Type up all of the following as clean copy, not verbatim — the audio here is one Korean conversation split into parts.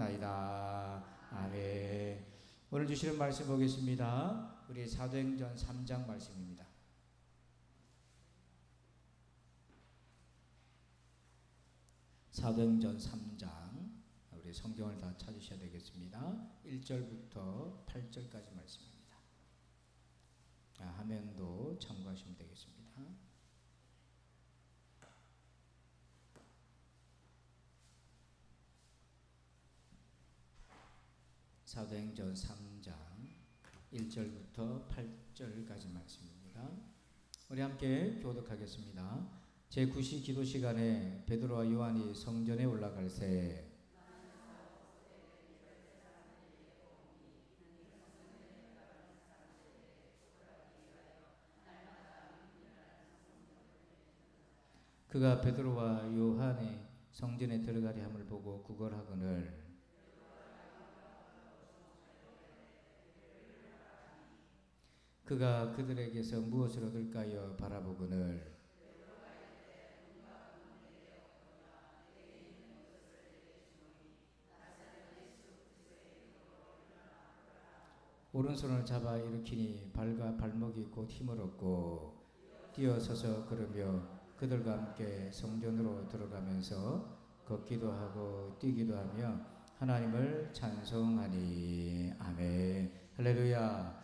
기도하옵나이다. 아멘. 오늘 주시는 말씀 보겠습니다. 우리 사도행전 3장 말씀입니다. 사도행전 3장, 우리 성경을 다 찾으셔야 되겠습니다. 1절부터 8절까지 말씀입니다. 화면도 참고하시면 되겠습니다. 사도행전 3장 1절부터 8절까지 말씀입니다. 우리 함께 교독하겠습니다. 제9시 기도 시간에 베드로와 요한이 성전에 올라갈 새 그가 베드로와 요한이 성전에 들어가려 함을 보고 구걸하거늘 그가 그들에게서 무엇을 얻을까요 바라보거늘 오른손을 잡아 일으키니 발과 발목이 곧 힘을 얻고 뛰어서서 걸으며 그들과 함께 성전으로 들어가면서 걷기도 하고 뛰기도 하며 하나님을 찬송하니. 아멘. 할렐루야.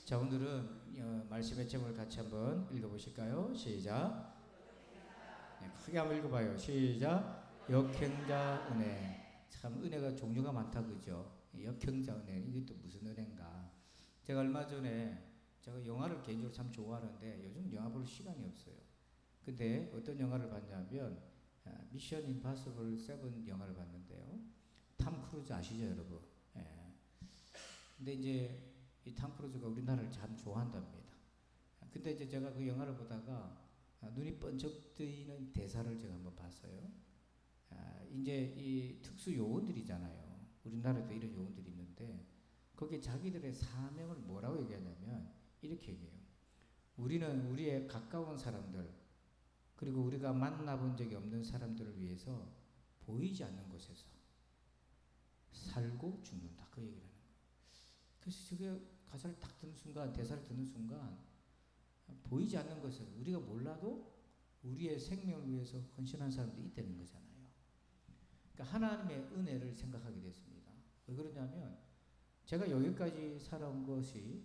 자, 오늘은 말씀의 제목을 같이 한번 읽어보실까요? 시작. 네, 크게 한번 읽어봐요. 시작. 역행자 은혜. 참 은혜가 종류가 많다, 그죠? 역행자 은혜. 이게 또 무슨 은혜인가? 제가 얼마 전에 제가 영화를 개인적으로 참 좋아하는데 요즘 영화 볼 시간이 없어요. 근데 어떤 영화를 봤냐면 미션 임파서블 7 영화를 봤는데요. 탐 크루즈 아시죠, 여러분? 예. 근데 이제 이 탐 크루즈가 우리나라를 참 좋아한답니다. 근데 이제 제가 그 영화를 보다가 눈이 번쩍 뜨이는 대사를 제가 한번 봤어요. 이제 이 특수 요원들이잖아요. 우리나라에도 이런 요원들이 있는데 거기에 자기들의 사명을 뭐라고 얘기하냐면 이렇게 얘기해요. 우리는 우리의 가까운 사람들 그리고 우리가 만나본 적이 없는 사람들을 위해서 보이지 않는 곳에서 살고 죽는다. 그 얘기를 하는 거예요. 그래서 저게 가사를 딱 듣는 순간, 대사를 듣는 순간 보이지 않는 것을 우리가 몰라도 우리의 생명을 위해서 헌신한 사람들이 있다는 거잖아요. 그러니까 하나님의 은혜를 생각하게 됐습니다. 왜 그러냐면 제가 여기까지 살아온 것이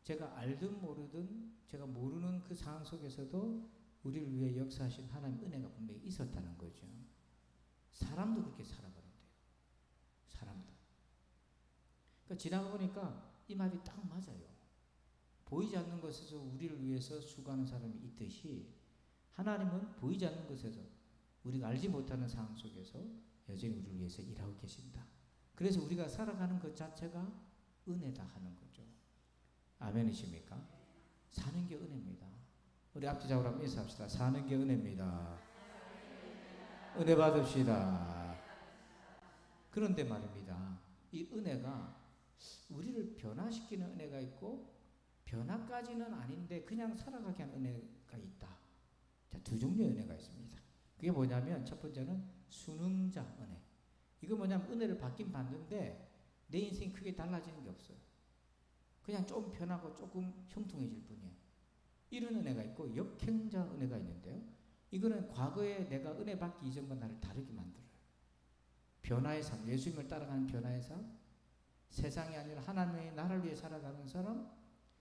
제가 알든 모르든 제가 모르는 그 상황 속에서도 우리를 위해 역사하신 하나님의 은혜가 분명히 있었다는 거죠. 사람도 그렇게 살아가는데요. 사람도. 그러니까 지나가 보니까 이 말이 딱 맞아요. 보이지 않는 것에서 우리를 위해서 수고하는 사람이 있듯이 하나님은 보이지 않는 것에서 우리가 알지 못하는 상황 속에서 여전히 우리를 위해서 일하고 계신다. 그래서 우리가 살아가는 것 자체가 은혜다 하는 거죠. 아멘이십니까? 사는 게 은혜입니다. 우리 앞뒤자고 한번 인사합시다. 사는 게 은혜입니다. 은혜 받읍시다. 그런데 말입니다. 이 은혜가 우리를 변화시키는 은혜가 있고 변화까지는 아닌데 그냥 살아가게 하는 은혜가 있다. 자, 두 종류의 은혜가 있습니다. 그게 뭐냐면 첫 번째는 순응자 은혜. 이거 뭐냐면 은혜를 받긴 받는데 내 인생이 크게 달라지는 게 없어요. 그냥 좀 편하고 조금 형통해질 뿐이에요. 이런 은혜가 있고 역행자 은혜가 있는데요. 이거는 과거에 내가 은혜 받기 이전과 나를 다르게 만들어요. 변화의 삶, 예수님을 따라가는 변화의 삶, 세상이 아니라 하나님의 나라를 위해 살아가는 사람,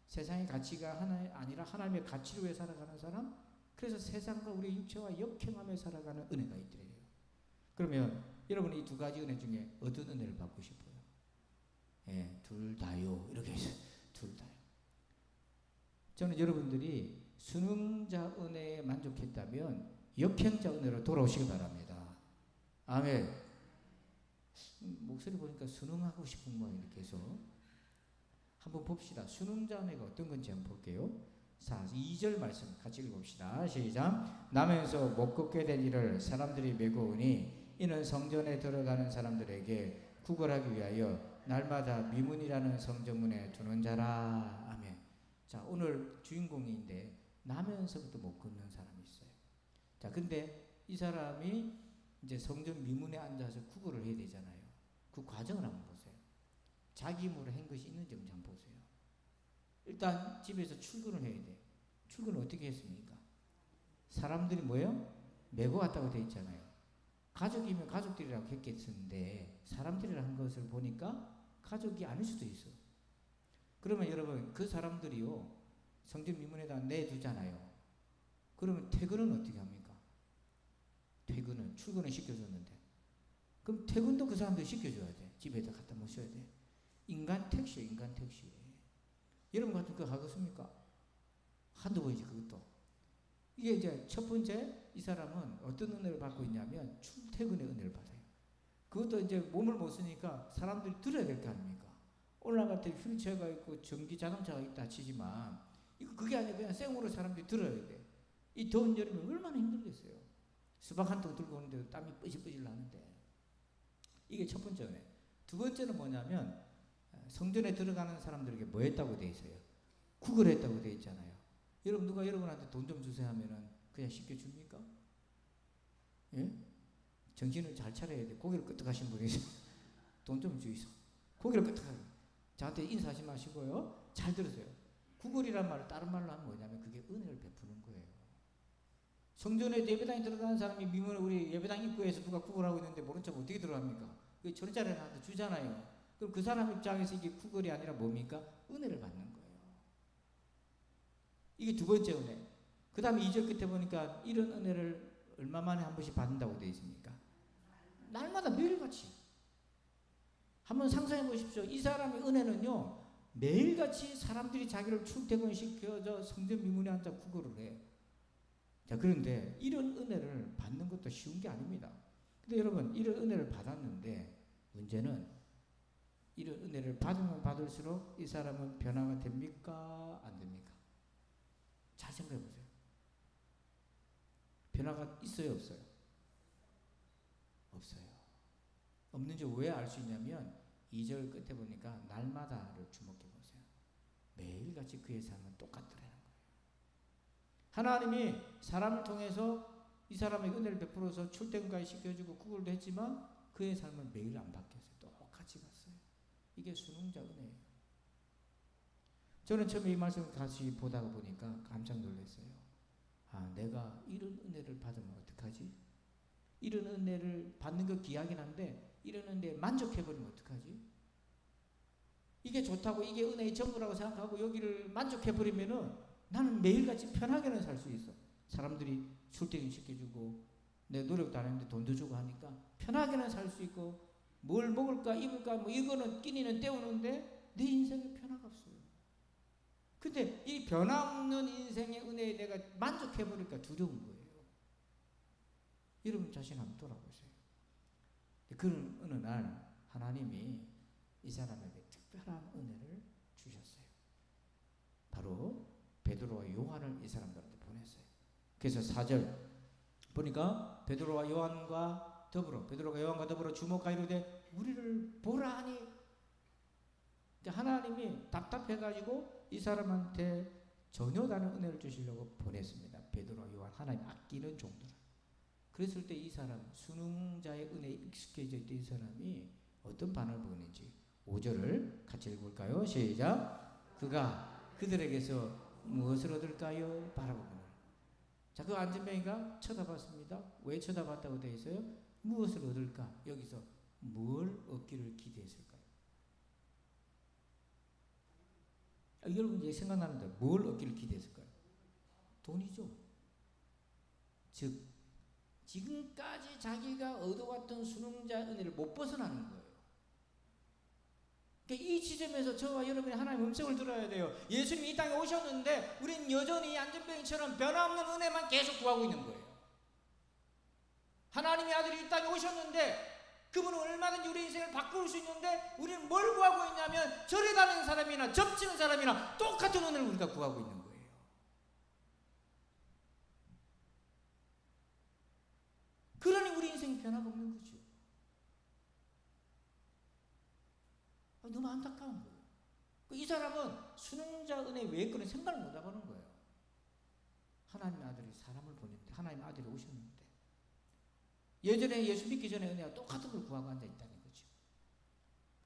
세상의 가치가 아니라 하나님의 가치를 위해 살아가는 사람, 그래서 세상과 우리의 육체와 역행하며 살아가는 은혜가 있더래요. 그러면 여러분 이 두 가지 은혜 중에 어떤 은혜를 받고 싶어요? 예, 둘 다요. 이렇게 해서 둘 다요. 저는 여러분들이 순응자 은혜에 만족했다면 역행자 은혜로 돌아오시기 바랍니다. 아멘. 목소리 보니까 순응하고 싶은 모양이 이렇게 해서 한번 봅시다. 순응자 은혜가 어떤 건지 한번 볼게요. 자, 2절 말씀 같이 읽어봅시다. 시작. 나면서 못 걷게 된 이를 사람들이 메고 오니 이는 성전에 들어가는 사람들에게 구걸하기 위하여 날마다 미문이라는 성전문에 두는 자라. 아멘. 자, 오늘 주인공인데 나면서부터 못 걷는 사람이 있어요. 자, 근데 이 사람이 이제 성전 미문에 앉아서 구걸을 해야 되잖아요. 그 과정을 한번 보세요. 자기 힘으로 한 것이 있는지 한번 보세요. 일단 집에서 출근을 해야 돼. 출근을 어떻게 했습니까? 사람들이 뭐예요? 메고 왔다고 돼 있잖아요. 가족이면 가족들이라고 했겠는데 사람들이라 한 것을 보니까 가족이 아닐 수도 있어. 그러면 여러분 그 사람들이요 성전 미문에다 내두잖아요. 그러면 퇴근은 어떻게 합니까? 퇴근은 출근은 시켜줬는데 그럼 퇴근도 그 사람들이 시켜줘야 돼. 집에다 갖다 모셔야 돼. 인간 택시. 여러분 같은 거 하겠습니까? 한두 번이지 그것도. 이게 이제 첫 번째 이 사람은 어떤 은혜를 받고 있냐면 출퇴근의 은혜를 받아요. 그것도 이제 몸을 못 쓰니까 사람들이 들어야 될 거 아닙니까? 올라갈 때 휠체어가 있고 전기 자동차가 있다 치지만 이거 그게 아니라 그냥 생으로 사람들이 들어야 돼. 이 더운 여름에 얼마나 힘들겠어요. 수박 한 통 들고 오는데도 땀이 삐질삐질 나는데 이게 첫 번째 은혜. 두 번째는 뭐냐면 성전에 들어가는 사람들에게 뭐 했다고 돼 있어요? 국을 했다고 돼 있잖아요. 여러분 누가 여러분한테 돈 좀 주세요 하면은 그냥 시켜줍니까? 예? 정신을 잘 차려야 돼. 고개를 끄덕하신 분이 돈 좀 주이소. 고개를 끄덕하고 저한테 인사하지 마시고요. 잘 들으세요. 구걸이란 말을 다른 말로 하면 뭐냐면 그게 은혜를 베푸는 거예요. 성전에 예배당에 들어가는 사람이 미문에 우리 예배당 입구에서 누가 구걸하고 있는데 모른 척 어떻게 들어갑니까? 저런 자리에 나한테 주잖아요. 그럼 그 사람 입장에서 이게 구걸이 아니라 뭡니까? 은혜를 받는 거예요. 이게 두 번째 은혜. 그 다음에 2절 끝에 보니까 이런 은혜를 얼마 만에 한 번씩 받는다고 되어 있습니까? 날마다 매일같이. 한번 상상해 보십시오. 이 사람의 은혜는요. 매일같이 사람들이 자기를 출퇴근시켜서 성전 미문에 앉아 구걸을 해. 자, 그런데 이런 은혜를 받는 것도 쉬운 게 아닙니다. 근데 여러분 이런 은혜를 받았는데 문제는 이런 은혜를 받으면 받을수록 이 사람은 변화가 됩니까? 안 됩니까? 잘 생각해 보세요. 변화가 있어요? 없어요? 없어요. 없는지 왜 알 수 있냐면 2절 끝에 보니까 날마다를 주목해 보세요. 매일같이 그의 삶은 똑같더라는 거예요. 하나님이 사람을 통해서 이 사람에게 은혜를 베풀어서 출퇴근까지 시켜주고 구걸도 했지만 그의 삶은 매일 안 바뀌었어요. 똑같이 갔어요. 이게 순응자 은혜예요. 저는 처음에 이 말씀을 다시 보다가 보니까 깜짝 놀랐어요. 아, 내가 이런 은혜를 받으면 어떡하지? 이런 은혜를 받는 거 귀하긴 한데 이런 은혜에 만족해버리면 어떡하지? 이게 좋다고 이게 은혜의 전부라고 생각하고 여기를 만족해버리면은 나는 매일같이 편하게는 살 수 있어. 사람들이 출퇴근 시켜주고 내 노력도 안 했는데 돈도 주고 하니까 편하게는 살 수 있고 뭘 먹을까 입을까 뭐 이거는 끼니는 때우는데 내 인생에 변화가 없어요. 근데 이 변함없는 인생의 은혜에 내가 만족해버릴까 두려운 거예요. 여러분 자신 한번 돌아보세요. 그런 어느 날 하나님이 이 사람에게 특별한 은혜를 주셨어요. 바로 베드로와 요한을 이 사람들한테 보냈어요. 그래서 4절 보니까 베드로가 요한과 더불어 주목하여 이르되 우리를 보라 하니 하나님이 답답해가지고 이 사람한테 전혀 다른 은혜를 주시려고 보냈습니다. 베드로와 요한 하나님 아끼는 종들. 그랬을 때 이 사람 순응자의 은혜에 익숙해져 있던 이 사람이 어떤 반응을 보이는지 5절을 같이 읽어볼까요? 시작. 그가 그들에게서 무엇을 얻을까요? 바라보고. 자, 그 안전뱅이가 쳐다봤습니다. 왜 쳐다봤다고 되어 있어요? 무엇을 얻을까? 여기서 뭘 얻기를 기대했을까요? 여러분 이제 생각나는데 뭘 얻기를 기대했을까요? 돈이죠. 즉 지금까지 자기가 얻어왔던 순응자 은혜를 못 벗어나는 거예요. 그러니까 이 지점에서 저와 여러분이 하나님의 음성을 들어야 돼요. 예수님이 이 땅에 오셨는데 우린 여전히 안전병이처럼 변함없는 은혜만 계속 구하고 있는 거예요. 하나님의 아들이 이 땅에 오셨는데 그분은 얼마든지 우리 인생을 바꿀 수 있는데 우리는 뭘 구하고 있냐면 절에 다니는 사람이나 접치는 사람이나 똑같은 은혜를 우리가 구하고 있는 거예요. 그러니 우리 인생이 변화가 없는 거죠. 너무 안타까운 거예요. 이 사람은 순응자 은혜 외의 거는 생각을 못 해보는 거예요. 하나님의 아들이 사람을 보냈는데 하나님의 아들이 오셨는데 예전에 예수 믿기 전에 은혜와 똑같은 걸 구하고 앉아있다는 거죠.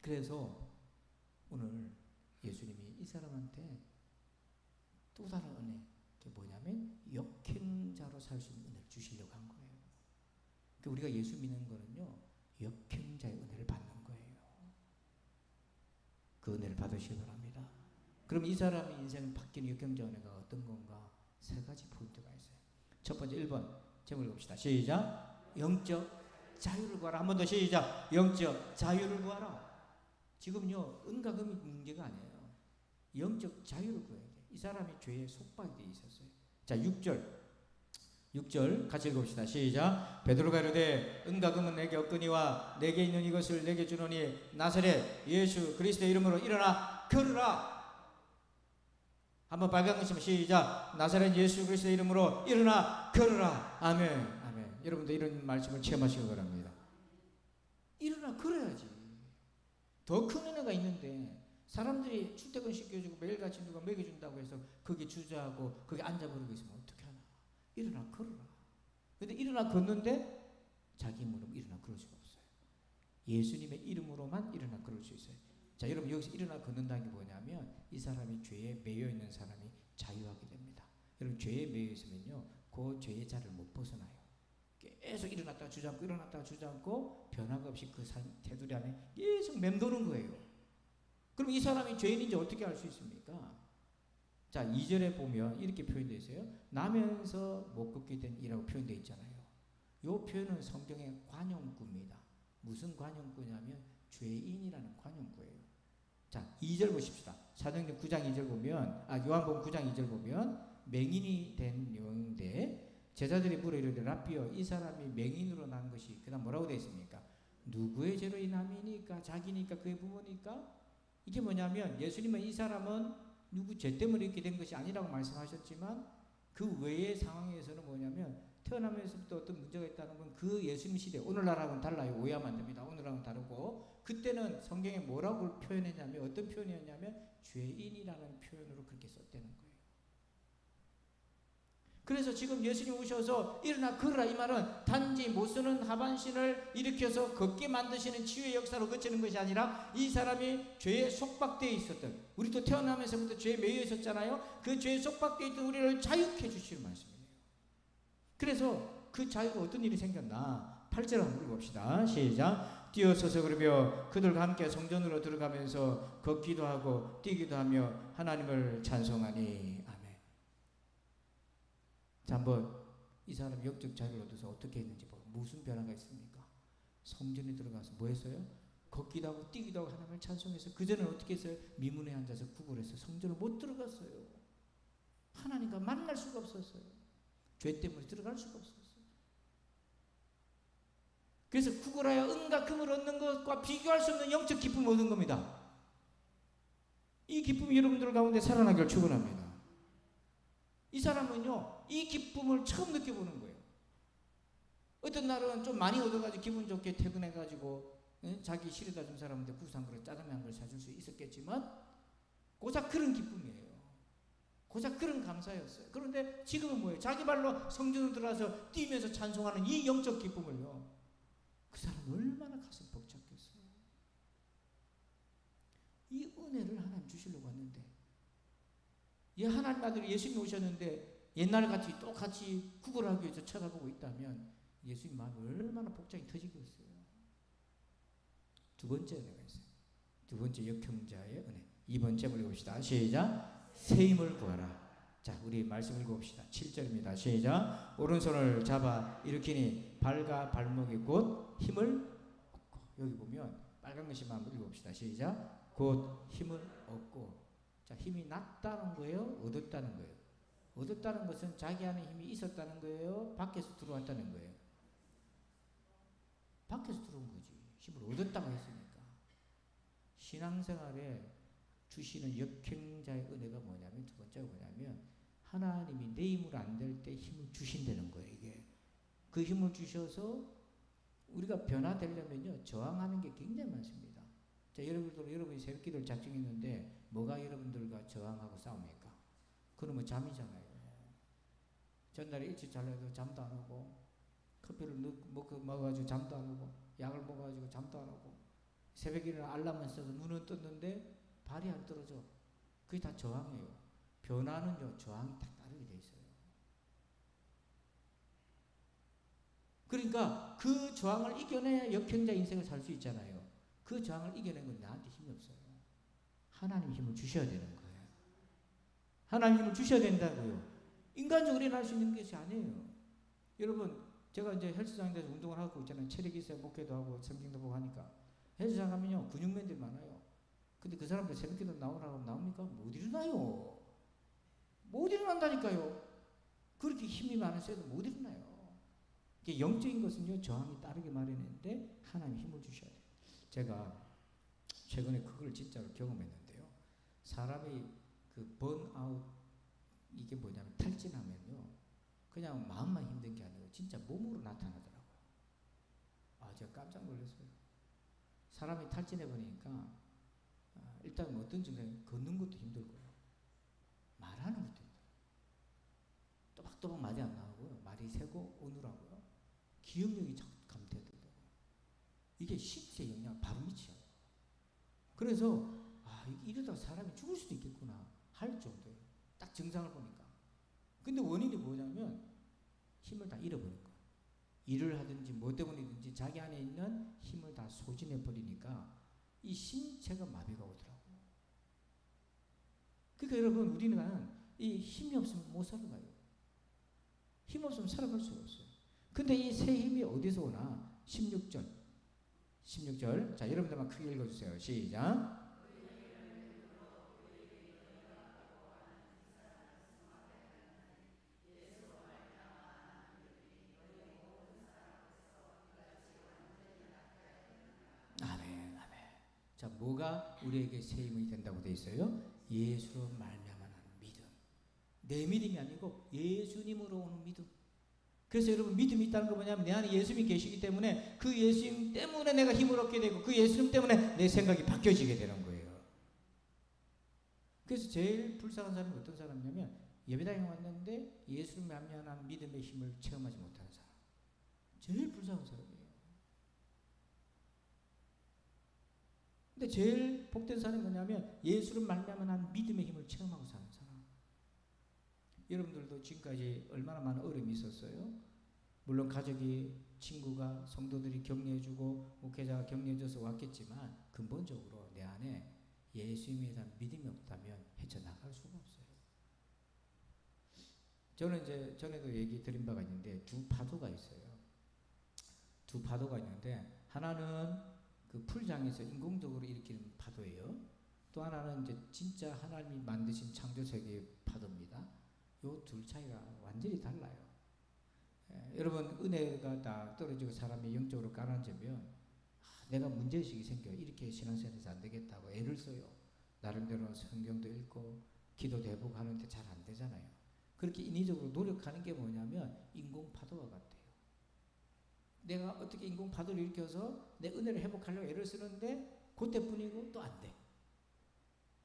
그래서 오늘 예수님이 이 사람한테 또 다른 은혜, 그게 뭐냐면 역행자로 살 수 있는 은혜를 주시려고 한 거예요. 그러니까 우리가 예수 믿는 거는요, 역행자의 은혜를 받는 거예요. 그 은혜를 받으시기 바랍니다. 그럼 이 사람의 인생 바뀌는 역경자 은혜가 어떤 건가? 세 가지 포인트가 있어요. 첫 번째 1번 제목을 봅시다. 시작. 영적 자유를 구하라. 한 번 더 시작. 영적 자유를 구하라. 지금요, 은과 금이 문제가 아니에요. 영적 자유를 구해야 돼. 이 사람이 죄에 속박이 돼 있었어요. 자, 6절 같이 읽읍시다. 시작. 베드로가 이르되 은과 금은 내게 없거니와 내게 있는 이것을 내게 주노니 나사렛 예수 그리스도의 이름으로 일어나 걸으라. 한번 빨간 것이면 시작. 나사렛 예수 그리스도의 이름으로 일어나 걸으라. 아멘. 아멘. 여러분도 이런 말씀을 체험하시기 바랍니다. 일어나 걸어야지. 더 큰 은혜가 있는데 사람들이 출퇴근 시켜주고 매일같이 누가 먹여준다고 해서 거기 주저하고 거기 앉아버리고 있으면 어떻게 하나. 일어나 걸어라. 근데 일어나 걷는데 자기 힘으로 일어나 걸을 수가 없어요. 예수님의 이름으로만 일어나 걸을 수 있어요. 자, 여러분 여기서 일어나 걷는다는 게 뭐냐면 이 사람이 죄에 매여 있는 사람이 자유하게 됩니다. 여러분 죄에 매여 있으면요, 그 죄의 자를 못 벗어나요. 계속 일어났다가 주저앉고 일어났다가 주저앉고 변화가 없이 그 테두리 안에 계속 맴도는 거예요. 그럼 이 사람이 죄인인지 어떻게 알 수 있습니까? 자, 2절에 보면 이렇게 표현되어 있어요. 나면서 못 걷게 된 이라고 표현되어 있잖아요. 이 표현은 성경의 관용구입니다. 무슨 관용구냐면 죄인이라는 관용구예요. 자, 2절 보십시다. 사도행전 9장 2절 보면, 요한복음 9장 2절 보면 맹인이 된 영인데 제자들이 물어 이르되 라삐여, 이 사람이 맹인으로 난 것이 그다음 뭐라고 되어 있습니까? 누구의 죄로 인함이니까? 자기니까? 그의 부모니까? 이게 뭐냐면 예수님은 이 사람은 누구 죄 때문에 이렇게 된 것이 아니라고 말씀하셨지만 그 외의 상황에서는 뭐냐면 태어나면서부터 어떤 문제가 있다는 건 그 예수님 시대, 오늘날하고는 달라요. 오해하면 안 됩니다. 오늘하고는 다르고 그때는 성경에 뭐라고 표현했냐면 어떤 표현이었냐면 죄인이라는 표현으로 그렇게 썼다는 거예요. 그래서 지금 예수님 오셔서 일어나 걸으라 이 말은 단지 못 쓰는 하반신을 일으켜서 걷게 만드시는 치유의 역사로 거치는 것이 아니라 이 사람이 죄에 속박되어 있었던, 우리도 태어나면서부터 죄에 매여 있었잖아요. 그 죄에 속박되어 있던 우리를 자유케 해주시는 말씀이에요. 그래서 그 자유로 어떤 일이 생겼나 8절 한번 읽어봅시다. 시작. 뛰어서서 그러며 그들과 함께 성전으로 들어가면서 걷기도 하고 뛰기도 하며 하나님을 찬송하니. 아멘. 자, 한번 이 사람 영적 자유를 얻어서 어떻게 했는지 보고 무슨 변화가 있습니까? 성전에 들어가서 뭐 했어요? 걷기도 하고 뛰기도 하고 하나님을 찬송해서 그전에는 어떻게 했어요? 미문에 앉아서 구걸해서 성전을 못 들어갔어요. 하나님과 만날 수가 없었어요. 죄 때문에 들어갈 수가 없었어요. 그래서 구걸하여 은과 금을 얻는 것과 비교할 수 없는 영적 기쁨을 얻은 겁니다. 이 기쁨이 여러분들 가운데 살아나기를 축원합니다. 이 사람은요, 이 기쁨을 처음 느껴보는 거예요. 어떤 날은 좀 많이 얻어가지고 기분 좋게 퇴근해가지고 자기 실에다 준 사람한테 국수 한 그릇, 짜장면 한 그릇 사줄 수 있었겠지만 고작 그런 기쁨이에요. 고작 그런 감사였어요. 그런데 지금은 뭐예요? 자기 발로 성전으로 들어가서 뛰면서 찬송하는 이 영적 기쁨을요, 그 사람은 얼마나 가슴 벅찼겠어요. 이 은혜를 하나님 주시려고 했는데, 이 하나님 아들이 예수님이 오셨는데 옛날 같이 똑같이 구걸하기 위해서 쳐다보고 있다면 예수님 마음이 얼마나 복장이 터지겠어요. 두 번째 은혜가 있어요. 두 번째 역형자의 은혜. 2번 제목 읽어봅시다. 시작. 새 힘을 구하라. 자, 우리 말씀 읽어봅시다. 7절입니다. 시작. 오른손을 잡아 일으키니 발과 발목이 곧 힘을 얻고. 여기 보면 빨간 것이만 한번 읽어봅시다. 시작. 곧 힘을 얻고. 자, 힘이 났다는 거예요? 얻었다는 거예요? 얻었다는 것은 자기 안에 힘이 있었다는 거예요? 밖에서 들어왔다는 거예요? 밖에서 들어온 거지. 힘을 얻었다고 했으니까. 신앙생활에 주시는 역행자의 은혜가 뭐냐면, 두 번째가 뭐냐면 하나님이 내 힘으로 안 될 때 힘을 주신다는 거예요. 이게 그 힘을 주셔서 우리가 변화되려면요, 저항하는 게 굉장히 많습니다. 자, 여러분이 새벽기도를 작정했는데 뭐가 여러분들과 저항하고 싸웁니까? 그러면 잠이잖아요. 전날에 일찍 자려도 잠도 안 오고, 커피를 먹어가지고 잠도 안 오고, 약을 먹어가지고 잠도 안 오고, 새벽에 일어나 알람을 써서 눈은 떴는데 발이 안 떨어져. 그게 다 저항이에요. 변화는요, 저항이 딱 따르게 돼 있어요. 그러니까 그 저항을 이겨내야 역행자 인생을 살 수 있잖아요. 그 저항을 이겨낸 건 나한테 힘이 없어요. 하나님 힘을 주셔야 되는 거예요. 하나님 힘을 주셔야 된다고요. 인간적으로 일어날 수 있는 것이 아니에요. 여러분, 제가 이제 헬스장에서 운동을 하고 있잖아요. 체력이 있어야 목회도 하고 성경도 보고 하니까. 헬스장 가면요, 근육맨들 많아요. 근데 그 사람들 새벽기도 나오라고 하면 나옵니까? 못 일어나요. 못 일어난다니까요. 그렇게 힘이 많으셔도 못 일어나요. 영적인 것은요, 저항이 따르게 마련했는데 하나님 힘을 주셔야 돼요. 제가 최근에 그걸 진짜로 경험했는데요. 사람이 그 번아웃, 이게 뭐냐면 탈진하면요, 그냥 마음만 힘든 게 아니고 진짜 몸으로 나타나더라고요. 제가 깜짝 놀랐어요. 사람이 탈진해버리니까 일단 어떤 증상이, 걷는 것도 힘들고요, 말하는 것도 힘들어요. 또박또박 말이 안 나오고요, 말이 새고 어눌하고요, 기억력이 자꾸 감퇴되고, 이게 신체 영향을 바로 미쳐요. 그래서 이러다 사람이 죽을 수도 있겠구나 할 정도예요. 딱 증상을 보니까. 근데 원인이 뭐냐면 힘을 다 잃어버린 거예요. 일을 하든지 뭐 때문이든지 자기 안에 있는 힘을 다 소진해 버리니까 이 신체가 마비가 오더라고요. 그러니까 여러분, 우리는 이 힘이 없으면 못 살아가요. 힘 없으면 살아갈 수가 없어요. 근데 이 새 힘이 어디서 오나? 16절. 자, 여러분들만 크게 읽어주세요. 시작. 아멘, 아멘. 자, 뭐가 우리에게 새 힘이 된다고 되어 있어요? 예수로 말미암아 나는 믿음. 내 믿음이 아니고 예수님으로 오는 믿음. 그래서 여러분, 믿음이 있다는 거 뭐냐면 내 안에 예수님이 계시기 때문에 그 예수님 때문에 내가 힘을 얻게 되고 그 예수님 때문에 내 생각이 바뀌어지게 되는 거예요. 그래서 제일 불쌍한 사람이 어떤 사람이냐면 예배당에 왔는데 예수님 말미암아 믿음의 힘을 체험하지 못하는 사람. 제일 불쌍한 사람이에요. 근데 제일 복된 사람이 뭐냐면 예수를 말미암아 믿음의 힘을 체험하고 사는 사람. 여러분들도 지금까지 얼마나 많은 어려움이 있었어요. 물론 가족이, 친구가, 성도들이 격려해주고 목회자가 격려해줘서 왔겠지만 근본적으로 내 안에 예수님에 대한 믿음이 없다면 헤쳐나갈 수가 없어요. 저는 이제 전에도 얘기 드린 바가 있는데 두 파도가 있어요. 두 파도가 있는데 하나는 그 풀장에서 인공적으로 일으키는 파도예요. 또 하나는 이제 진짜 하나님이 만드신 창조세계의 파도입니다. 요 둘 차이가 완전히 달라요. 여러분, 은혜가 다 떨어지고 사람이 영적으로 가라앉으면 내가 문제의식이 생겨요. 이렇게 신앙생활에서 안 되겠다고 애를 써요. 나름대로 성경도 읽고 기도도 해보고 하는데 잘 안 되잖아요. 그렇게 인위적으로 노력하는 게 뭐냐면 인공파도와 같아요. 내가 어떻게 인공파도를 일으켜서 내 은혜를 회복하려고 애를 쓰는데 그때뿐이고 또 안 돼.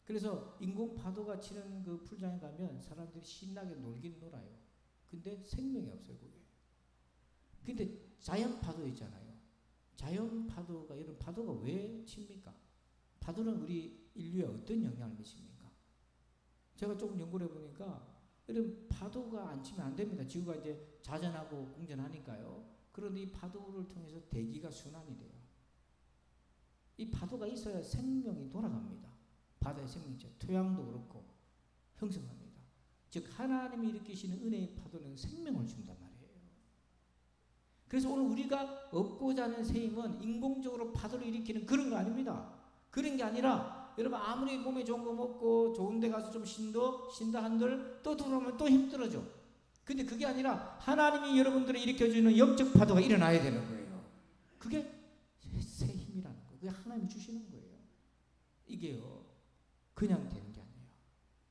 그래서 인공파도가 치는 그 풀장에 가면 사람들이 신나게 놀긴 놀아요. 근데 생명이 없어요, 그게. 근데 자연파도 있잖아요. 자연파도가, 이런 파도가 왜 칩니까? 파도는 우리 인류에 어떤 영향을 미칩니까? 제가 조금 연구를 해보니까 이런 파도가 안 치면 안 됩니다. 지구가 이제 자전하고 공전하니까요. 그런데 이 파도를 통해서 대기가 순환이 돼요. 이 파도가 있어야 생명이 돌아갑니다. 바다의 생명체, 토양도 그렇고 형성합니다. 즉 하나님이 일으키시는 은혜의 파도는 생명을 준단 말이에요. 그래서 오늘 우리가 얻고자 하는 새 힘은 인공적으로 파도를 일으키는 그런 거 아닙니다. 그런 게 아니라 여러분, 아무리 몸에 좋은 거 먹고 좋은 데 가서 좀 쉰다 한들 또 들어오면 또 힘들어져. 근데 그게 아니라 하나님이 여러분들을 일으켜주는 영적 파도가 일어나야 되는 거예요. 그게 새 힘이라는 거예요. 그게 하나님이 주시는 거예요. 이게요, 그냥 되는 게 아니에요.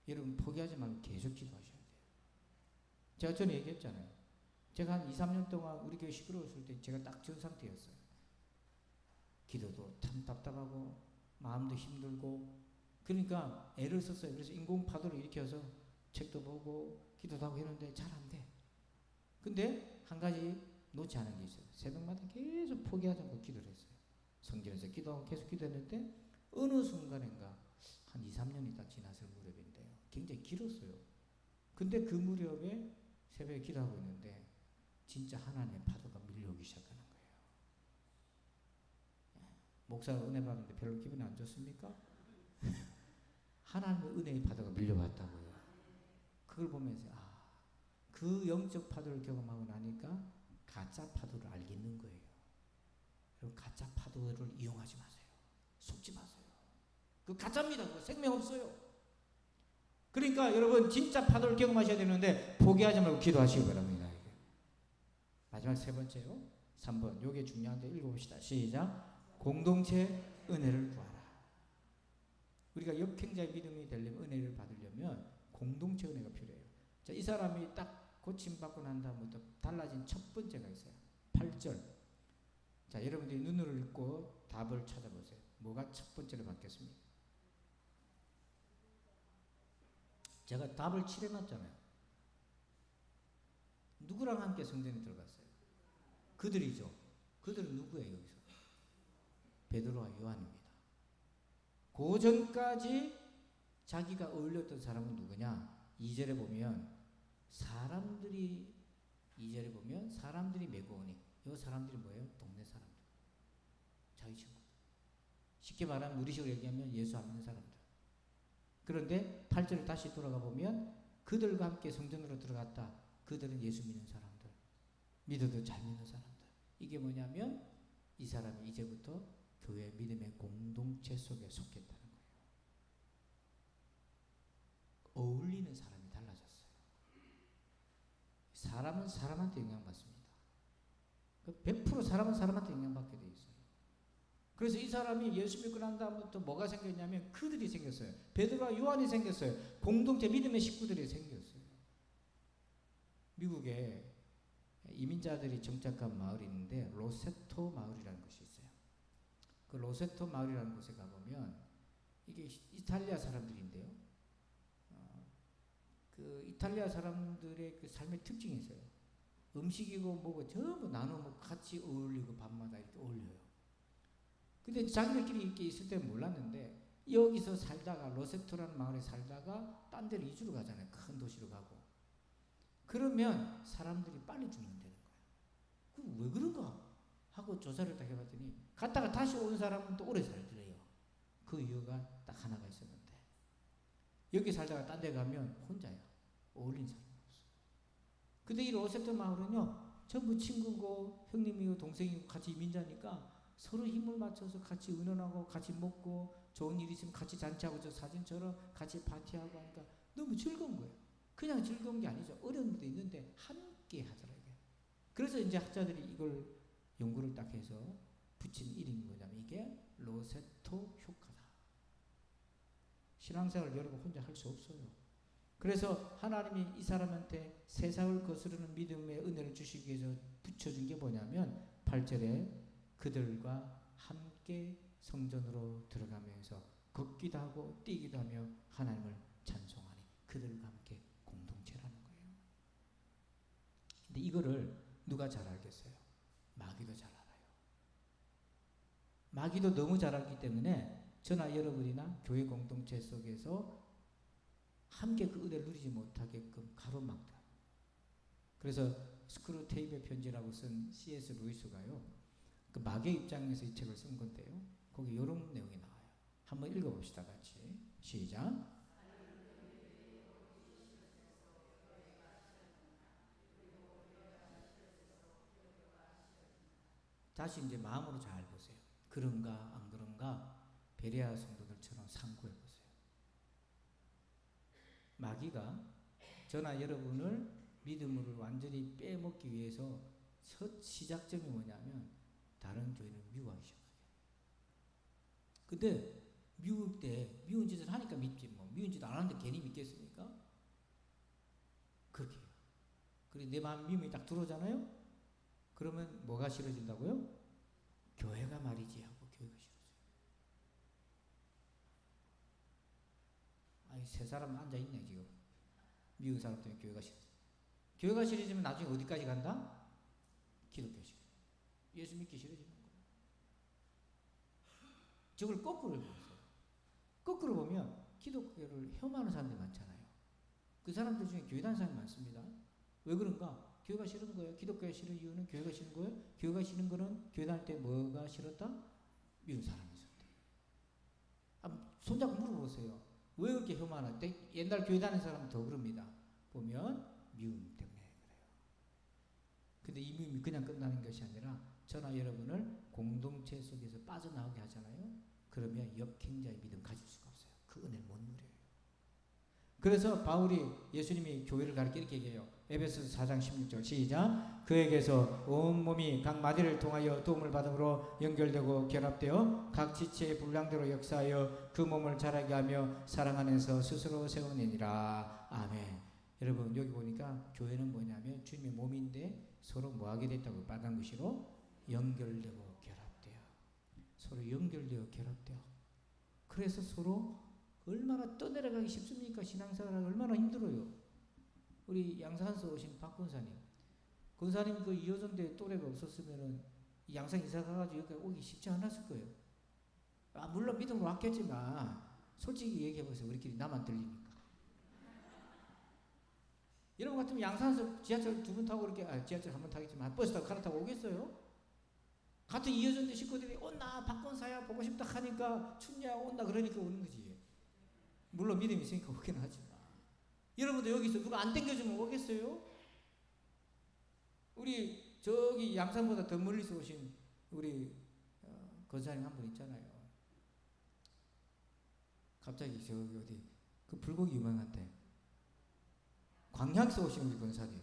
여러분, 포기하지 말고 계속 기도하셔야 돼요. 제가 전에 얘기했잖아요. 제가 한 2, 3년 동안 우리 교회 시끄러웠을 때 제가 딱 저 상태였어요. 기도도 참 답답하고 마음도 힘들고 그러니까 애를 썼어요. 그래서 인공파도를 일으켜서 책도 보고 기도도 하고 했는데 잘 안 돼. 근데 한 가지 놓지 않은 게 있어요. 새벽마다 계속 포기하지 않고 기도를 했어요. 성전에서 기도하고 계속 기도했는데 어느 순간인가 한 2, 3년이 딱 지났을 무렵인데요. 굉장히 길었어요. 근데 그 무렵에 새벽에 기도하고 있는데 진짜 하나님의 파도가 밀려오기 시작하는 거예요. 목사가 은혜 받는데 별로 기분이 안 좋습니까? 하나님의 은혜의 파도가 밀려왔다고요. 그걸 보면서 그 영적 파도를 경험하고 나니까 가짜 파도를 알겠는 거예요. 여러분 가짜 파도를 이용하지 마세요. 속지 마세요. 그 가짜입니다. 그거 생명 없어요. 그러니까 여러분 진짜 파도를 경험하셔야 되는데 포기하지 말고 기도하시기 바랍니다. 마지막 세 번째요. 3번. 요게 중요한데 읽어봅시다. 시작. 공동체 은혜를 구하라. 우리가 역행자의 믿음이 되려면 은혜를 받으려면 공동체 은혜가 필요해요. 자, 이 사람이 딱 고침받고 난 다음부터 달라진 첫 번째가 있어요. 8절. 자, 여러분들이 눈으로 읽고 답을 찾아보세요. 뭐가 첫 번째로 바뀌었습니까? 제가 답을 칠해놨잖아요. 누구랑 함께 성전에 들어갔어요? 그들이죠. 그들은 누구예요 여기서? 베드로와 요한입니다. 그 전까지 자기가 어울렸던 사람은 누구냐? 2절에 보면 사람들이 메고 오니 이 사람들이 뭐예요? 동네 사람들. 자기 친구들. 쉽게 말하면 우리식으로 얘기하면 예수 안 믿는 사람들. 그런데 8절에 다시 돌아가 보면 그들과 함께 성전으로 들어갔다. 그들은 예수 믿는 사람들. 믿어도 잘 믿는 사람들. 이게 뭐냐면 이 사람이 이제부터 교회 믿음의 공동체 속에 속했다는 거예요. 어울리는 사람이 달라졌어요. 사람은 사람한테 영향받습니다. 100% 사람은 사람한테 영향받게 돼 있어요. 그래서 이 사람이 예수 믿고 난 다음부터 뭐가 생겼냐면 그들이 생겼어요. 베드로와 요한이 생겼어요. 공동체 믿음의 식구들이 생겼어요. 미국에 이민자들이 정착한 마을이 있는데 로세토 마을이라는 것이 있어요. 그 로세토 마을이라는 곳에 가보면 이게 이탈리아 사람들인데요. 그 이탈리아 사람들의 그 삶의 특징이 있어요. 음식이고 뭐고 전부 나눠 먹고 같이 어울리고 밤마다 이렇게 어울려요. 근데 자기들끼리 이렇게 있을 때는 몰랐는데 여기서 살다가 로세토라는 마을에 살다가 딴 데로 이주를 가잖아요. 큰 도시로 가고. 그러면 사람들이 빨리 죽는다는 거예요. 왜 그런가 하고 조사를 딱 해봤더니 갔다가 다시 온 사람은 또 오래 살더래요. 그 이유가 딱 하나가 있었는데 여기 살다가 딴 데 가면 혼자야. 어울린 사람이 없어. 근데 이 로세토 마을은요 전부 친구고 형님이고 동생이고 같이 이민자니까 서로 힘을 맞춰서 같이 의논하고 같이 먹고 좋은 일 있으면 같이 잔치하고 저 사진처럼 같이 파티하고 하니까 너무 즐거운 거예요. 그냥 즐거운 게 아니죠. 어려운 것도 있는데 함께 하더라고요. 그래서 이제 학자들이 이걸 연구를 딱 해서 붙인 이름이 뭐냐면 이게 로세토 효과다. 신앙생활을 여러분 혼자 할 수 없어요. 그래서 하나님이 이 사람한테 세상을 거스르는 믿음의 은혜를 주시기 위해서 붙여준 게 뭐냐면 8절에 그들과 함께 성전으로 들어가면서 걷기도 하고 뛰기도 하며 하나님을 찬송하니 그들과 함께 공동체라는 거예요. 근데 이거를 누가 잘 알겠어요? 마귀도 잘 알아요. 마귀도 너무 잘 알기 때문에 저나 여러분이나 교회 공동체 속에서 함께 그 은혜를 누리지 못하게끔 가로막다. 그래서 스크루테이프의 편지라고 쓴 C.S. 루이스가요. 그 마귀의 입장에서 이 책을 쓴 건데요. 거기 이런 내용이 나와요. 한번 읽어봅시다. 같이. 시작. 다시 이제 마음으로 잘 보세요. 그런가 안 그런가 베레아 성도들처럼 상고해보세요. 마귀가 저나 여러분을 믿음을 완전히 빼먹기 위해서 첫 시작점이 뭐냐면 다른 교회를 미워하기 시작해요. 근데 미울 때 미운 짓을 하니까 믿지 뭐 미운 짓 안 하는데 괜히 믿겠습니까? 그렇게 해요. 그리고 내 마음 미움이 딱 들어오잖아요? 그러면 뭐가 싫어진다고요? 교회가 말이지 하고 교회가 싫어져요. 아니 세 사람 앉아있네 지금. 미운 사람 때문에 교회가 싫어져요. 교회가 싫어지면 나중에 어디까지 간다? 기독교 싫어져요. 예수 믿기 싫어지는 거예요. 저걸 거꾸로 보세요. 거꾸로 보면 기독교를 혐오하는 사람들이 많잖아요. 그 사람들 중에 교회 다니는 사람이 많습니다. 왜 그런가? 교회가 싫은 거예요. 기독교가 싫은 이유는 교회가 싫은 거예요. 교회가 싫은 거는 교회 다닐 때 뭐가 싫었다? 미운 사람이 있었다. 손잡고 물어보세요. 왜 그렇게 혐오하나? 옛날 교회 다니는 사람은 더 그럽니다. 보면 미움 때문에 그래요. 근데 이 미움이 그냥 끝나는 것이 아니라 저나 여러분을 공동체 속에서 빠져나오게 하잖아요. 그러면 역행자의 믿음 가질 수가 없어요. 그 은혜를 못 누려요. 그래서 바울이 예수님이 교회를 가르쳐 이렇게 얘기해요. 에베소서 4장 16절 시작. 그에게서 온몸이 각 마디를 통하여 도움을 받음으로 연결되고 결합되어 각 지체의 분량대로 역사하여 그 몸을 자라게 하며 사랑 안에서 스스로 세우느니라. 아멘. 여러분 여기 보니까 교회는 뭐냐면 주님의 몸인데 서로 뭐하게 됐다고 빨간 글씨로 연결되고 결합되어 서로 연결되어 결합되어 그래서 서로 얼마나 떠내려가기 쉽습니까? 신앙생활 얼마나 힘들어요. 우리 양산에서 오신 박 권사님, 권사님 그 2호선대 또래가 없었으면은 양산 이사 가가지고 여기 오기 쉽지 않았을 거예요. 물론 믿음으로 왔겠지만 솔직히 얘기해보세요. 우리끼리 나만 들리니까. 여러분 같으면 양산에서 지하철 2번 타고 이렇게 지하철 1번 타겠지만 버스 타고 갈아타고 오겠어요? 같은 2호선대 식구들이 온나 박 권사야 보고 싶다 하니까 춥냐 온다 그러니까 오는 거지. 물론 믿음이 있으니까 오긴 하지만 여러분도 여기서 누가 안 땡겨주면 오겠어요? 우리 저기 양산보다 더 멀리서 오신 우리 권사님 한 분 있잖아요. 갑자기 저기 어디 그 불고기 유명한데 광양에서 오신 우리 권사님.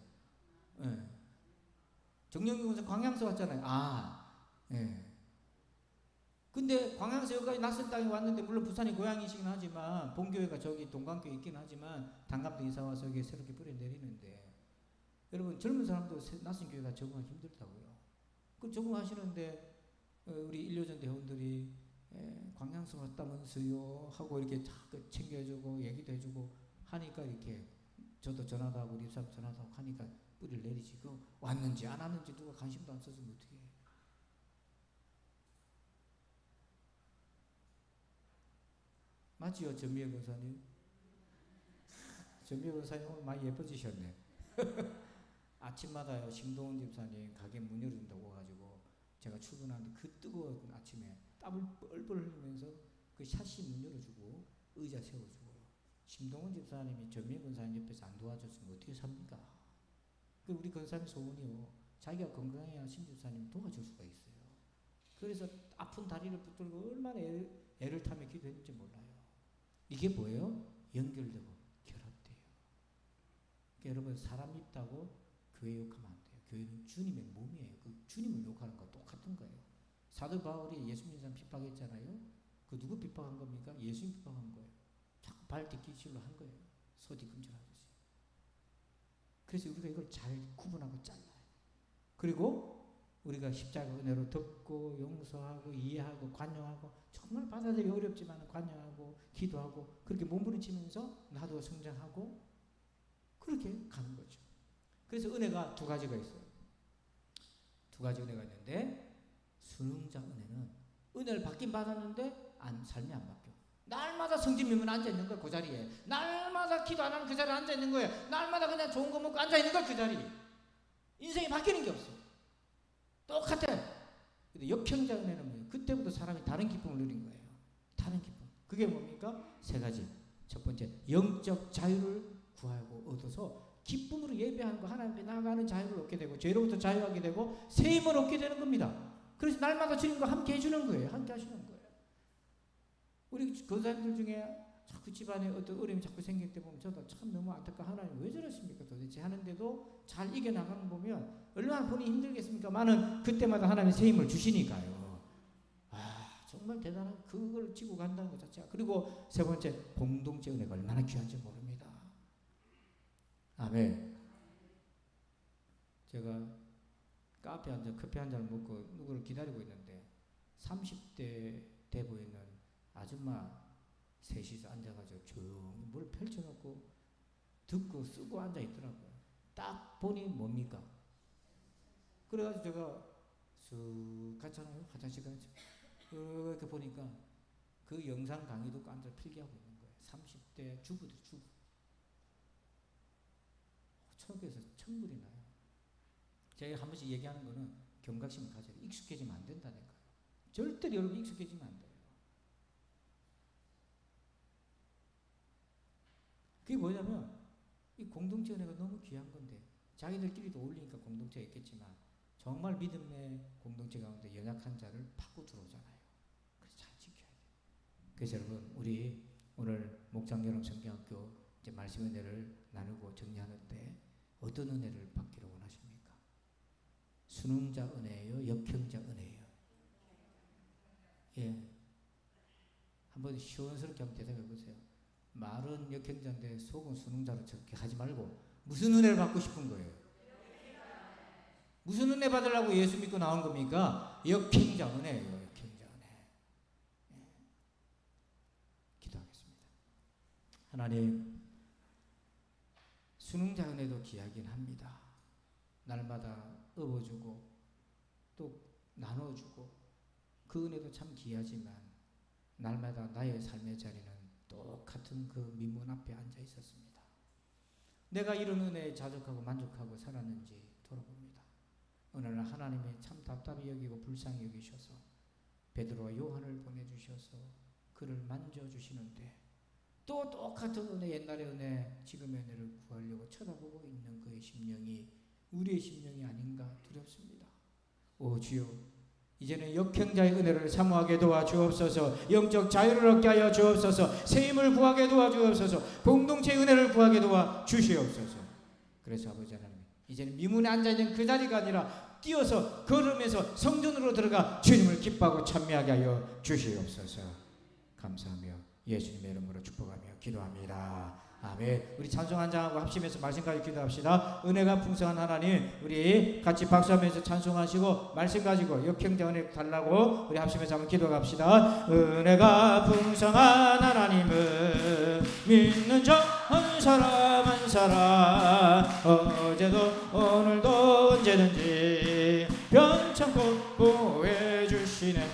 예. 정영기 권사 광양에서 왔잖아요. 예. 근데 광양에서 여기까지 낯선 땅에 왔는데 물론 부산이 고향이시긴 하지만 본교회가 저기 동강교에 있긴 하지만 단감도 이사 와서 여기 새롭게 뿌려 내리는데 여러분 젊은 사람도 낯선 교회가 적응하기 힘들다고요. 그 적응하시는데 우리 일요전 대원들이 광양에서 왔다면서요 하고 이렇게 자꾸 챙겨주고 얘기도 해주고 하니까 이렇게 저도 전화도 하고 우리 집사람 전화도 하고 하니까 뿌리를 내리지. 그 왔는지 안 왔는지 누가 관심도 안 써주면 어떻게 해요. 맞지요, 전미애 권사님? 전미애 권사님 오늘 많이 예뻐지셨네. 아침마다요, 심동원 집사님 가게 문 열어준다고 와가지고 제가 출근하는데 그 뜨거운 아침에 땀을 뻘뻘 흘리면서 그 샷시 문 열어주고 의자 세워주고 심동원 집사님이 전미애 권사님 옆에서 안 도와줬으면 어떻게 삽니까? 그 우리 권사님 소원이요. 자기가 건강해야 심 집사님 도와줄 수가 있어요. 그래서 아픈 다리를 붙들고 얼마나 애를 타며 기도했는지 몰라요. 이게 뭐예요? 연결되고 결합돼요. 그러니까 여러분 사람 밉다고 교회 욕하면 안 돼요. 교회는 주님의 몸이에요. 그 주님을 욕하는 거 똑같은 거예요. 사도 바울이 예수 믿는 사람 핍박했잖아요. 그 누구 핍박한 겁니까? 예수님 핍박한 거예요. 자꾸 발 딛기질로 한 거예요. 소뒤금질하듯이. 그래서 우리가 이걸 잘 구분하고 잘라요. 그리고 우리가 십자가 은혜로 덮고 용서하고 이해하고 관용하고 정말 받아들이기 어렵지만 관용하고 기도하고 그렇게 몸부림치면서 나도 성장하고 그렇게 가는 거죠. 그래서 은혜가 두 가지가 있어요. 두 가지 은혜가 있는데 순응자 은혜는 은혜를 받긴 받았는데 삶이 안 바뀌어. 날마다 성진명은 앉아있는 거야 그 자리에. 날마다 기도 안 하는 그 자리에 앉아있는 거야. 날마다 그냥 좋은 거 먹고 앉아있는 거야 그 자리에. 인생이 바뀌는 게 없어. 똑같아. 근데 역형자 은혜는 뭐예요? 그때부터 사람이 다른 기쁨을 누린 거예요. 다른 기쁨. 그게 뭡니까? 세 가지. 첫 번째, 영적 자유를 구하고 얻어서 기쁨으로 예배하는 거 하나님 앞에 나아가는 자유를 얻게 되고 죄로부터 자유하게 되고 새 힘을 얻게 되는 겁니다. 그래서 날마다 주님과 함께 해주는 거예요. 함께 하시는 거예요. 우리 권사님들 중에 자꾸 집안에 어떤 어려움이 자꾸 생길 때 보면 저도 참 너무 안타까워. 하나님 왜 저러십니까 도대체 하는데도 잘 이겨나가는 거 보면 얼마나 본인이 힘들겠습니까? 많은 그때마다 하나님의 새 힘을 주시니까요. 정말 대단한 그걸 지고 간다는 것 자체가. 그리고 세 번째, 공동체 은혜가 얼마나 귀한지 모릅니다. 아멘. 제가 카페 한 잔, 커피 한 잔을 먹고 누구를 기다리고 있는데 30대 돼 보이는 아줌마 셋이서 앉아가지고 조용히 뭘 펼쳐놓고 듣고 쓰고 앉아있더라고요. 딱 보니 뭡니까? 그래가지고 제가 쑥 갔잖아요. 화장실 가서 이렇게 보니까 그 영상 강의 듣고 앉아 필기하고 있는 거예요. 30대 주부들, 주부. 속에서 천불이 나요. 제가 한 번씩 얘기하는 거는 경각심을 가져야 돼. 익숙해지면 안 된다니까요. 절대로 여러분 익숙해지면 안 돼요. 그게 뭐냐면 이 공동체 은혜가 너무 귀한 건데 자기들끼리도 어울리니까 공동체가 있겠지만 정말 믿음의 공동체 가운데 연약한 자를 파고 들어오잖아요. 그래서 잘 지켜야 돼요. 그래서 여러분 우리 오늘 목장여름 성경학교 이제 말씀 은혜를 나누고 정리하는데 어떤 은혜를 받기를 원하십니까? 순응자 은혜예요? 역형자 은혜예요? 예. 한번 시원스럽게 한번 대답해 보세요. 말은 역형자인데 속은 순응자로 저렇게 하지 말고 무슨 은혜를 받고 싶은 거예요? 무슨 은혜 받으려고 예수 믿고 나온 겁니까? 역형자 은혜예요. 역형자 은혜. 예. 기도하겠습니다. 하나님, 순응자 은혜도 귀하긴 합니다. 날마다 업어주고 또 나눠주고 그 은혜도 참 귀하지만 날마다 나의 삶의 자리는 똑같은 그 민문 앞에 앉아 있었습니다. 내가 이런 은혜에 자족하고 만족하고 살았는지 돌아봅니다. 어느 날 하나님이 참 답답히 여기고 불쌍히 여기셔서 베드로와 요한을 보내주셔서 그를 만져주시는데 또 똑같은 은혜, 옛날의 은혜, 지금의 은혜를 구하려고 쳐다보고 있는 그의 심령이 우리의 심령이 아닌가 두렵습니다. 오 주여, 이제는 역형자의 은혜를 사모하게 도와주옵소서. 영적 자유를 얻게 하여 주옵소서. 세임을 구하게 도와주옵소서. 공동체의 은혜를 구하게 도와주시옵소서. 그래서 아버지 하나님, 이제는 미문에 앉아있는 그 자리가 아니라 뛰어서 걸으면서 성전으로 들어가 주님을 기뻐하고 찬미하게 하여 주시옵소서. 감사하며 예수님의 이름으로 축복하며 기도합니다. 아멘. 우리 찬송 한장하고 합심해서 말씀까지 기도합시다. 은혜가 풍성한 하나님, 우리 같이 박수하면서 찬송하시고 말씀 가지고 역형자 은혜 달라고 우리 합심해서 한번 기도합시다. 은혜가 풍성한 하나님은 믿는 자 한 사람 한 사람 어제도 오늘도 언제든지 변찮고 보호해 주시네.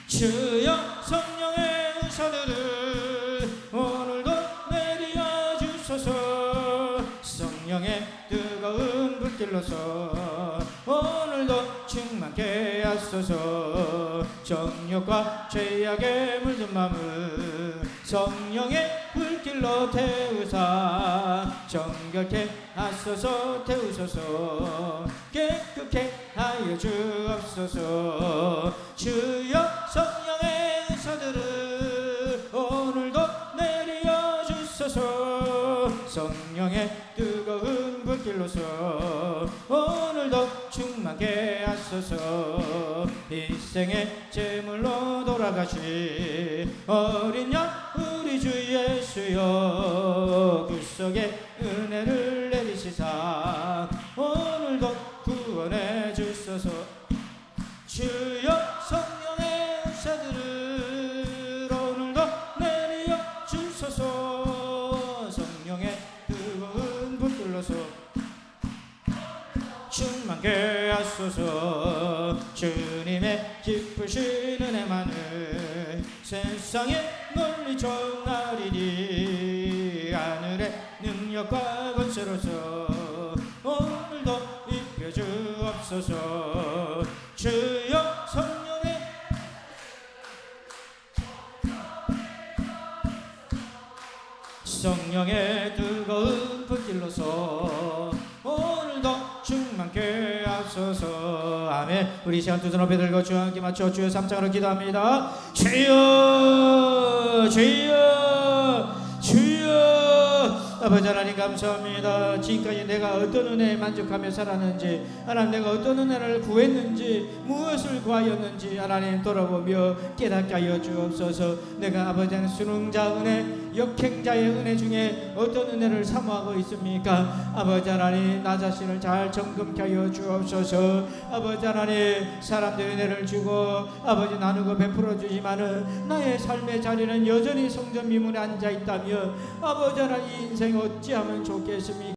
주여 성령의 은사들을 오늘도 내려 주소서. 성령의 뜨거운 불길로서 오늘도 충만케 하소서. 정욕과 죄악에 물든 마음을 성령의 불길로 태우사 정결케 하소서. 태우소서. 깨끗게 하여 주옵소서. 주여 성령의 은사들을 오늘도 내려 주소서. 성령의 뜨거운 불길로서 오늘도 충만케 하소서. 일생의 제물로 돌아가신 어린 양 우리 주 예수여, 구속의 은혜를 내리시사 오늘도 구원해 주소서. 주여 성령의 은사들을 오늘도 내려 주소서. 성령의 뜨거운 불길로서 충만케 하소서. 주님의 기쁘신 은혜만을 세상에 널리 전하리니 하늘의 능력과 권세로서 오늘도 입혀 주옵소서. 주여 성령의 성령의 뜨거운 불길로서 오늘도 충만케 하소서. 아멘. 우리 시간 두 손 높이 들고 주와 함께 맞춰 주의 3장으로 기도합니다. 주여 주여 주여. 아버지 하나님 감사합니다. 지금까지 내가 어떤 은혜에 만족하며 살았는지, 하나님 내가 어떤 은혜를 구했는지, 무엇을 구하였는지 하나님 돌아보며 깨닫게 하여 주옵소서. 내가 아버지 하나님 순응자 은혜, 역행자의 은혜 중에 어떤 은혜를 사모하고 있습니까? 아버지 하나님 나 자신을 잘 점검케 하여 주옵소서. 아버지 하나님 사람들 은혜를 주고 아버지 나누고 베풀어 주지만은 나의 삶의 자리는 여전히 성전 미문에 앉아 있다며 아버지 하나님 인생 어찌하면 좋겠습니까?